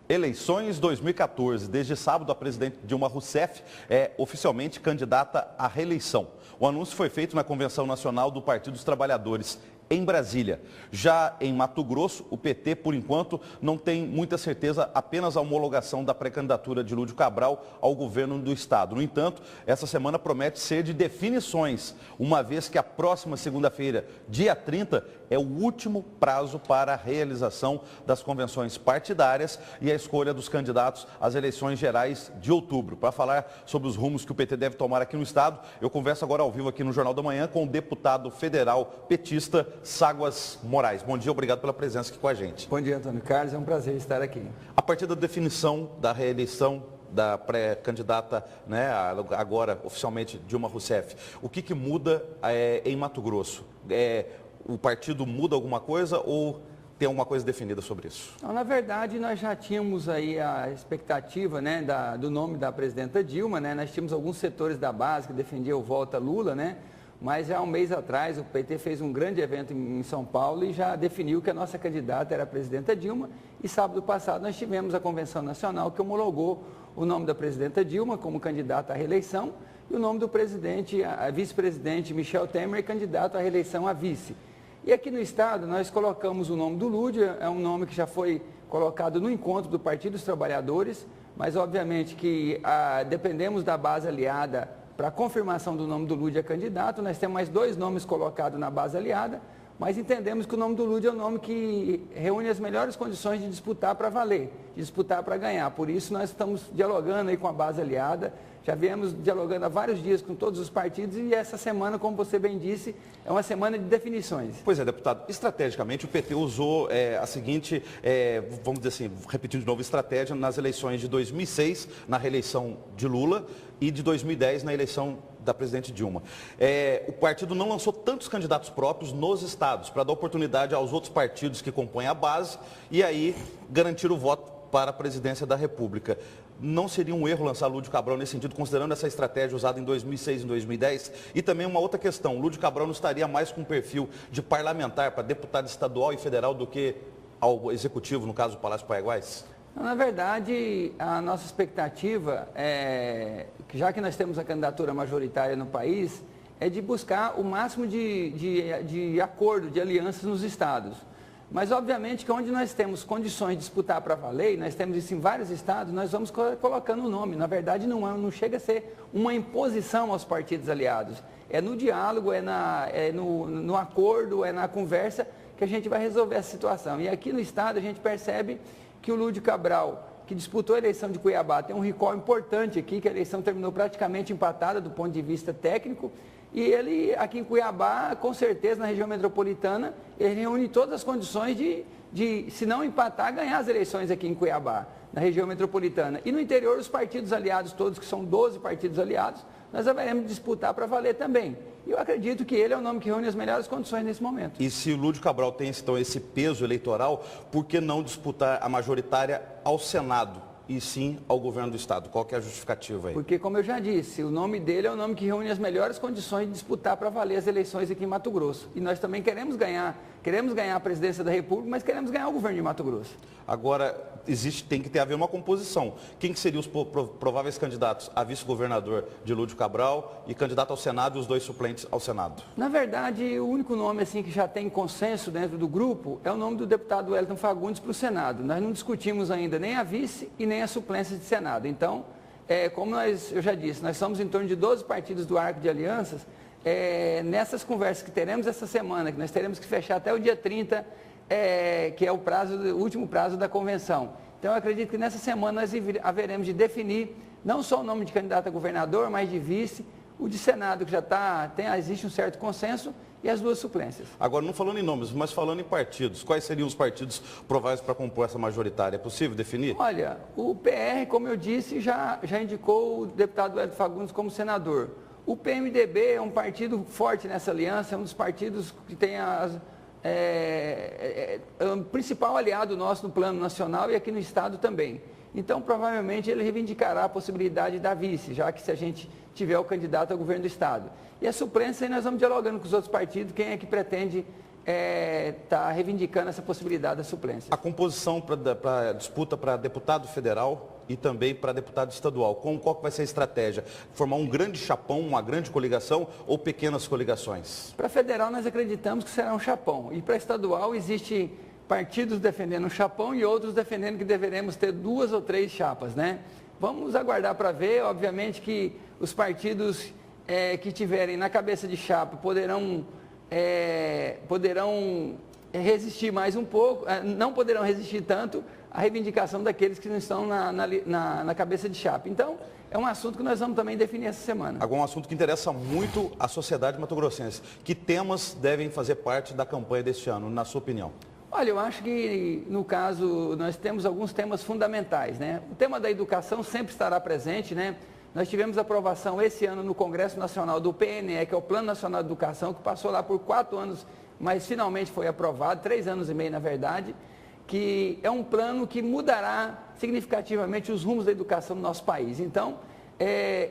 Eleições 2014. Desde sábado, a presidente Dilma Rousseff é oficialmente candidata à reeleição. O anúncio foi feito na Convenção Nacional do Partido dos Trabalhadores, em Brasília. Já em Mato Grosso, o PT, por enquanto, não tem muita certeza, apenas a homologação da pré-candidatura de Lúdio Cabral ao governo do estado. No entanto, essa semana promete ser de definições, uma vez que a próxima segunda-feira, dia 30, é o último prazo para a realização das convenções partidárias e a escolha dos candidatos às eleições gerais de outubro. Para falar sobre os rumos que o PT deve tomar aqui no estado, eu converso agora ao vivo aqui no Jornal da Manhã com o deputado federal petista Ságuas Moraes. Bom dia, obrigado pela presença aqui com a gente. Bom dia, Antônio Carlos, é um prazer estar aqui. A partir da definição da reeleição da pré-candidata, né, agora oficialmente Dilma Rousseff, o que muda em Mato Grosso? O partido muda alguma coisa ou tem alguma coisa definida sobre isso? Não, na verdade, nós já tínhamos aí a expectativa, né, do nome da presidenta Dilma, né? Nós tínhamos alguns setores da base que defendiam o Volta Lula, né? Mas já há um mês atrás o PT fez um grande evento em São Paulo e já definiu que a nossa candidata era a presidenta Dilma. E sábado passado nós tivemos a Convenção Nacional que homologou o nome da presidenta Dilma como candidata à reeleição e o nome do presidente, a vice-presidente Michel Temer, candidato à reeleição a vice. E aqui no estado nós colocamos o nome do Lúdio, é um nome que já foi colocado no encontro do Partido dos Trabalhadores, mas obviamente que dependemos da base aliada para a confirmação do nome do Lúdio a candidato. Nós temos mais 2 nomes colocados na base aliada, mas entendemos que o nome do Lúdio é um nome que reúne as melhores condições de disputar para valer, de disputar para ganhar. Por isso nós estamos dialogando aí com a base aliada, já viemos dialogando há vários dias com todos os partidos e essa semana, como você bem disse, é uma semana de definições. Pois é, deputado, estrategicamente o PT usou a seguinte, vamos dizer assim, repetindo de novo, estratégia nas eleições de 2006, na reeleição de Lula, e de 2010 na eleição da presidente Dilma. O partido não lançou tantos candidatos próprios nos estados, para dar oportunidade aos outros partidos que compõem a base e aí garantir o voto para a presidência da República. Não seria um erro lançar Lúdio Cabral nesse sentido, considerando essa estratégia usada em 2006 e em 2010? E também uma outra questão, Lúdio Cabral não estaria mais com um perfil de parlamentar para deputado estadual e federal do que ao executivo, no caso do Palácio Paiaguás? Na verdade, a nossa expectativa, já que nós temos a candidatura majoritária no país, é de buscar o máximo de acordo, de alianças nos estados. Mas, obviamente, que onde nós temos condições de disputar para valer, nós temos isso em vários estados, nós vamos colocando o nome. Na verdade, não chega a ser uma imposição aos partidos aliados. É no diálogo, no acordo, é na conversa que a gente vai resolver essa situação. E aqui no estado a gente percebe que o Lúdio Cabral, que disputou a eleição de Cuiabá, tem um recall importante aqui, que a eleição terminou praticamente empatada do ponto de vista técnico, e ele, aqui em Cuiabá, com certeza, na região metropolitana, ele reúne todas as condições de, se não empatar, ganhar as eleições aqui em Cuiabá, na região metropolitana. E no interior, os partidos aliados todos, que são 12 partidos aliados, nós haveremos de disputar para valer também. E eu acredito que ele é o nome que reúne as melhores condições nesse momento. E se o Lúdio Cabral tem então esse peso eleitoral, por que não disputar a majoritária ao Senado e sim ao governo do estado? Qual que é a justificativa aí? Porque, como eu já disse, o nome dele é o nome que reúne as melhores condições de disputar para valer as eleições aqui em Mato Grosso. E nós também queremos ganhar a presidência da República, mas queremos ganhar o governo de Mato Grosso. Agora, tem que haver uma composição. Quem que seriam os prováveis candidatos a vice-governador de Lúdio Cabral e candidato ao Senado e os 2 suplentes ao Senado? Na verdade, o único nome assim, que já tem consenso dentro do grupo é o nome do deputado Wellington Fagundes para o Senado. Nós não discutimos ainda nem a vice e nem a suplência de Senado. Então, como eu já disse, nós somos em torno de 12 partidos do arco de alianças. Nessas conversas que teremos essa semana, que nós teremos que fechar até o dia 30, que é o último prazo da convenção. Então, eu acredito que nessa semana nós haveremos de definir não só o nome de candidato a governador, mas de vice, o de Senado, que já existe um certo consenso, e as 2 suplências. Agora, não falando em nomes, mas falando em partidos, quais seriam os partidos prováveis para compor essa majoritária? É possível definir? Olha, o PR, como eu disse, já indicou o deputado Wellington Fagundes como senador. O PMDB é um partido forte nessa aliança, é um dos partidos que tem o principal aliado nosso no plano nacional e aqui no estado também. Então, provavelmente, ele reivindicará a possibilidade da vice, já que se a gente tiver o candidato ao governo do estado. E a suplência, aí nós vamos dialogando com os outros partidos, quem é que pretende está reivindicando essa possibilidade da suplência. A composição para disputa para deputado federal e também para deputado estadual, qual que vai ser a estratégia? Formar um grande chapão, uma grande coligação ou pequenas coligações? Para federal nós acreditamos que será um chapão, e para estadual existe partidos defendendo um chapão e outros defendendo que deveremos ter 2 ou 3 chapas, né? Vamos aguardar para ver. Obviamente que os partidos que tiverem na cabeça de chapa poderão resistir mais um pouco, não poderão resistir tanto à reivindicação daqueles que não estão na cabeça de chapa. Então, é um assunto que nós vamos também definir essa semana. Agora, um assunto que interessa muito à sociedade mato-grossense. Que temas devem fazer parte da campanha deste ano, na sua opinião? Olha, eu acho que, no caso, nós temos alguns temas fundamentais, né? O tema da educação sempre estará presente, né? Nós tivemos aprovação esse ano no Congresso Nacional do PNE, que é o Plano Nacional de Educação, que passou lá por 4 anos, mas finalmente foi aprovado, 3 anos e meio na verdade, que é um plano que mudará significativamente os rumos da educação no nosso país. Então,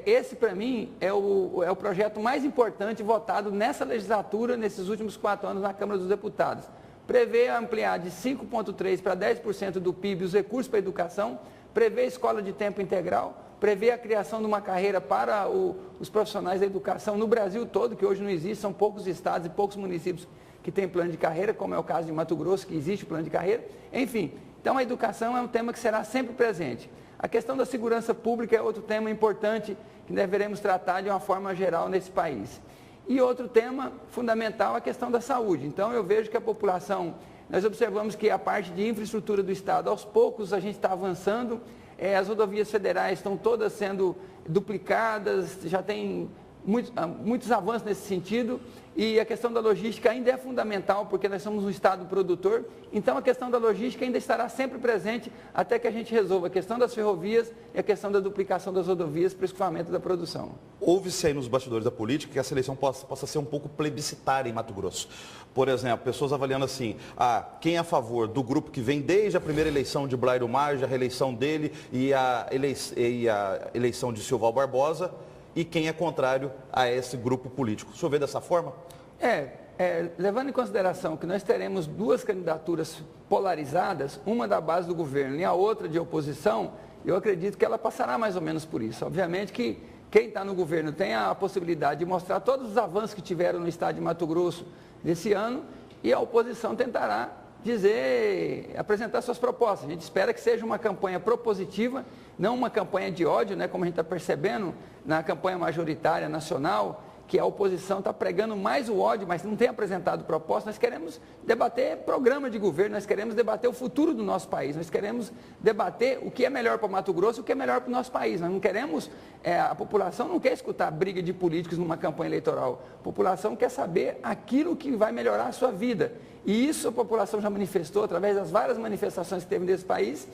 esse para mim é o projeto mais importante votado nessa legislatura, nesses últimos 4 anos na Câmara dos Deputados. Prevê ampliar de 5,3% para 10% do PIB os recursos para a educação, prevê escola de tempo integral, prevê a criação de uma carreira para os profissionais da educação no Brasil todo, que hoje não existe, são poucos estados e poucos municípios que têm plano de carreira, como é o caso de Mato Grosso, que existe o plano de carreira. Enfim, então a educação é um tema que será sempre presente. A questão da segurança pública é outro tema importante que deveremos tratar de uma forma geral nesse país. E outro tema fundamental é a questão da saúde. Então, eu vejo que a população, nós observamos que a parte de infraestrutura do Estado, aos poucos a gente está avançando, as rodovias federais estão todas sendo duplicadas, já tem muitos avanços nesse sentido, e a questão da logística ainda é fundamental, porque nós somos um Estado produtor, então a questão da logística ainda estará sempre presente até que a gente resolva a questão das ferrovias e a questão da duplicação das rodovias para o escoamento da produção. Houve-se aí nos bastidores da política que essa eleição possa ser um pouco plebiscitária em Mato Grosso. Por exemplo, pessoas avaliando assim, quem é a favor do grupo que vem desde a primeira eleição de Blairo Maggi, a reeleição dele e a eleição de Silval Barbosa, e quem é contrário a esse grupo político. O senhor vê dessa forma? Levando em consideração que nós teremos 2 candidaturas polarizadas, uma da base do governo e a outra de oposição, eu acredito que ela passará mais ou menos por isso. Obviamente que quem está no governo tem a possibilidade de mostrar todos os avanços que tiveram no estado de Mato Grosso desse ano, e a oposição tentará apresentar suas propostas. A gente espera que seja uma campanha propositiva, não uma campanha de ódio, né, como a gente está percebendo na campanha majoritária nacional, que a oposição está pregando mais o ódio, mas não tem apresentado propostas. Nós queremos debater programa de governo, nós queremos debater o futuro do nosso país, nós queremos debater o que é melhor para o Mato Grosso e o que é melhor para o nosso país. Nós não queremos, a população não quer escutar briga de políticos numa campanha eleitoral. A população quer saber aquilo que vai melhorar a sua vida. E isso a população já manifestou através das várias manifestações que teve nesse país.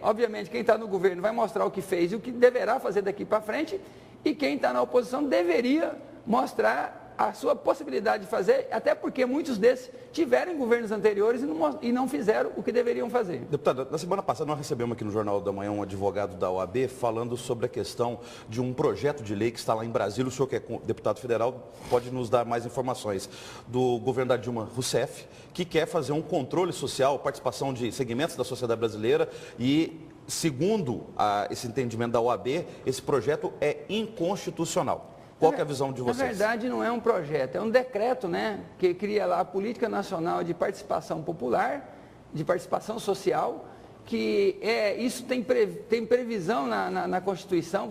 Obviamente, quem está no governo vai mostrar o que fez e o que deverá fazer daqui para frente, e quem está na oposição deveria mostrar a sua possibilidade de fazer, até porque muitos desses tiveram em governos anteriores e não fizeram o que deveriam fazer. Deputado, na semana passada nós recebemos aqui no Jornal da Manhã um advogado da OAB falando sobre a questão de um projeto de lei que está lá em Brasília. O senhor que é deputado federal pode nos dar mais informações, do governo da Dilma Rousseff, que quer fazer um controle social, participação de segmentos da sociedade brasileira e, segundo esse entendimento da OAB, esse projeto é inconstitucional. Qual que é a visão de vocês? Na verdade, não é um projeto, é um decreto, né, que cria lá a Política Nacional de Participação Popular, de Participação Social, que isso tem previsão na Constituição,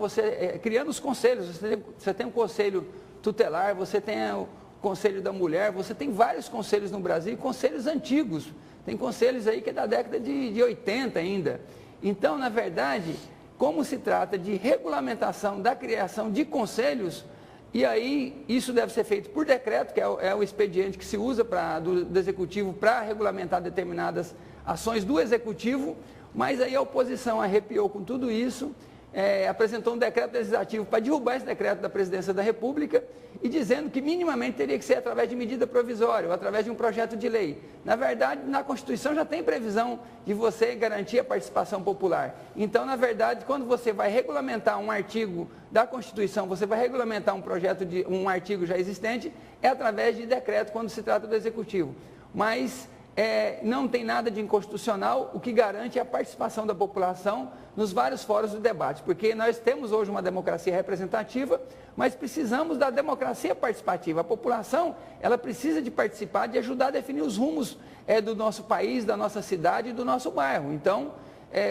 criando os conselhos, você tem um conselho tutelar, você tem o Conselho da Mulher, você tem vários conselhos no Brasil, conselhos antigos, tem conselhos aí que é da década de 80 ainda. Então, na verdade, como se trata de regulamentação da criação de conselhos, e aí isso deve ser feito por decreto, que é o expediente que se usa do Executivo para regulamentar determinadas ações do Executivo, mas aí a oposição arrepiou com tudo isso apresentou um decreto legislativo para derrubar esse decreto da Presidência da República e dizendo que minimamente teria que ser através de medida provisória ou através de um projeto de lei. Na verdade, na Constituição já tem previsão de você garantir a participação popular. Então, na verdade, quando você vai regulamentar um artigo da Constituição, você vai regulamentar um artigo já existente, é através de decreto quando se trata do Executivo. Mas não tem nada de inconstitucional, o que garante é a participação da população nos vários fóruns do debate, porque nós temos hoje uma democracia representativa, mas precisamos da democracia participativa. A população, ela precisa de participar, de ajudar a definir os rumos do nosso país, da nossa cidade e do nosso bairro. Então,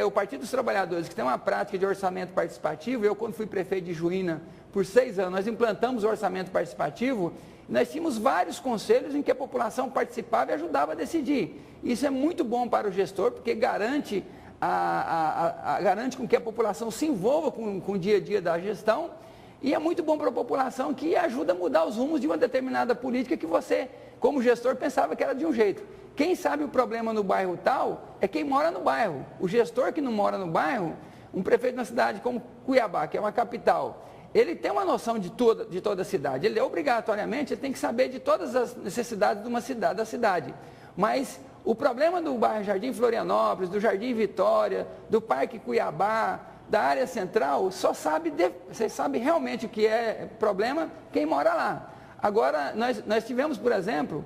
o Partido dos Trabalhadores, que tem uma prática de orçamento participativo, eu quando fui prefeito de Juína por 6 anos, nós implantamos o orçamento participativo. Nós tínhamos vários conselhos em que a população participava e ajudava a decidir. Isso é muito bom para o gestor, porque garante com que a população se envolva com o dia a dia da gestão, e é muito bom para a população que ajuda a mudar os rumos de uma determinada política que você, como gestor, pensava que era de um jeito. Quem sabe o problema no bairro tal é quem mora no bairro. O gestor que não mora no bairro, um prefeito na cidade como Cuiabá, que é uma capital, ele tem uma noção de toda a cidade. Ele obrigatoriamente tem que saber de todas as necessidades de uma cidade, da cidade. Mas o problema do bairro Jardim Florianópolis, do Jardim Vitória, do Parque Cuiabá, da área central, você sabe realmente o que é problema quem mora lá. Agora, nós tivemos, por exemplo,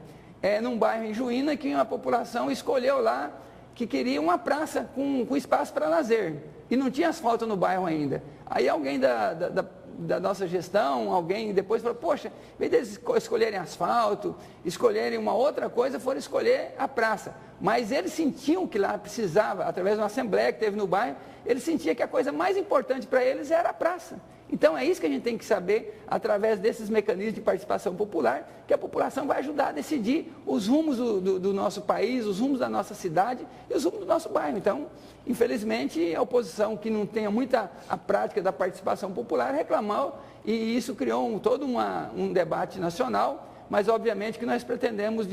num bairro em Juína, que uma população escolheu lá que queria uma praça com espaço para lazer. E não tinha asfalto no bairro ainda. Aí alguém da nossa gestão, alguém depois falou, poxa, em vez deles escolherem asfalto, escolherem uma outra coisa, foram escolher a praça. Mas eles sentiam que lá precisava, através de uma assembleia que teve no bairro, eles sentiam que a coisa mais importante para eles era a praça. Então é isso que a gente tem que saber, através desses mecanismos de participação popular, que a população vai ajudar a decidir os rumos do nosso país, os rumos da nossa cidade e os rumos do nosso bairro. Então, infelizmente, a oposição que não tenha muita a prática da participação popular reclamou, e isso criou todo um debate nacional, mas obviamente que nós pretendemos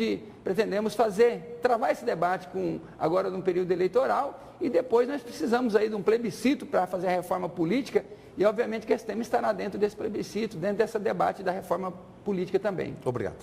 travar esse debate agora num período eleitoral, e depois nós precisamos aí de um plebiscito para fazer a reforma política, e obviamente que esse tema estará dentro desse plebiscito, dentro desse debate da reforma política também. Obrigado.